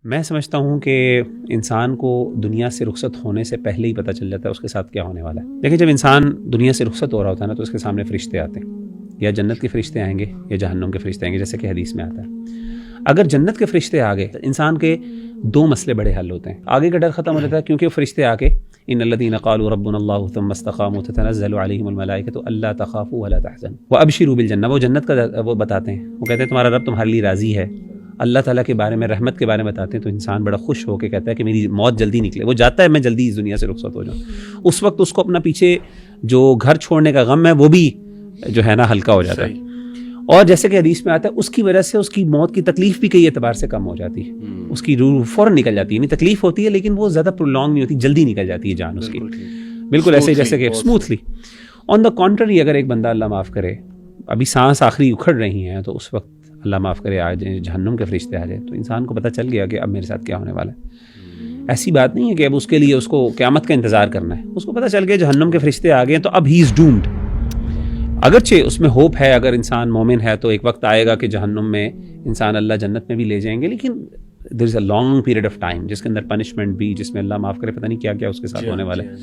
میں سمجھتا ہوں کہ انسان کو دنیا سے رخصت ہونے سے پہلے ہی پتہ چل جاتا ہے اس کے ساتھ کیا ہونے والا ہے. دیکھیں، جب انسان دنیا سے رخصت ہو رہا ہوتا ہے نا تو اس کے سامنے فرشتے آتے ہیں، یا جنت کے فرشتے آئیں گے یا جہنم کے فرشتے آئیں گے، جیسے کہ حدیث میں آتا ہے. اگر جنت کے فرشتے آ گئے تو انسان کے دو مسئلے بڑے حل ہوتے ہیں. آگے کا ڈر ختم ہو جاتا ہے، کیونکہ وہ فرشتے آ کے ان الذین قالوا ربنا اللہ ثم استقاموا تتنزل علیہم الملائکۃ الا تخافوا ولا تحزنوا وابشروا بالجنہ. وہ جنت کا وہ بتاتے ہیں، وہ کہتے ہیں تمہارا رب تمہارے لیے راضی ہے. اللہ تعالیٰ کے بارے میں، رحمت کے بارے میں بتاتے ہیں تو انسان بڑا خوش ہو کے کہتا ہے کہ میری موت جلدی نکلے. وہ جاتا ہے میں جلدی اس دنیا سے رخصت ہو جاؤں. اس وقت اس کو اپنا پیچھے جو گھر چھوڑنے کا غم ہے وہ بھی جو ہے نا ہلکا ہو جاتا ہے. اور جیسے کہ حدیث میں آتا ہے اس کی وجہ سے اس کی موت کی تکلیف بھی کئی اعتبار سے کم ہو جاتی ہے. اس کی روح فوراً نکل جاتی ہے. یعنی تکلیف ہوتی ہے لیکن وہ زیادہ پرولونگ نہیں ہوتی، جلدی نکل جاتی ہے جان اس کی، بالکل ایسے جیسے کہ اسموتھلی. آن دا کانٹری، اگر ایک بندہ اللہ معاف کرے ابھی سانس آخری اکھڑ رہی ہیں تو اس وقت اللہ معاف کرے آ جائیں جہنم کے فرشتے آ جائے تو انسان کو پتہ چل گیا کہ اب میرے ساتھ کیا ہونے والا ہے. ایسی بات نہیں ہے کہ اب اس کے لیے اس کو قیامت کا انتظار کرنا ہے. اس کو پتہ چل گیا جہنم کے فرشتے آ گئے تو اب ہی از ڈومڈ. اگرچہ اس میں ہوپ ہے، اگر انسان مومن ہے تو ایک وقت آئے گا کہ جہنم میں انسان اللہ جنت میں بھی لے جائیں گے، لیکن there is a long period of time جس کے اندر پنشمنٹ بھی، جس میں اللہ معاف کرے پتہ نہیں کیا کیا اس کے ساتھ ہونے والا ہے.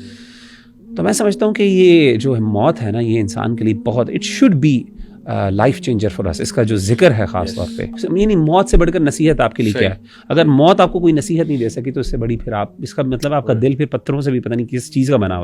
تو میں سمجھتا ہوں کہ یہ جو موت ہے نا، یہ انسان کے لیے بہت it should be life changer for us. اس کا جو ذکر ہے خاص طور پہ، یعنی موت سے بڑھ کر نصیحت آپ کے لیے کیا ہے؟ اگر موت آپ کو کوئی نصیحت نہیں دے سکی تو اس سے بڑی پھر آپ، اس کا مطلب آپ کا دل پھر پتھروں سے بھی پتہ نہیں کس چیز کا بنا ہوا.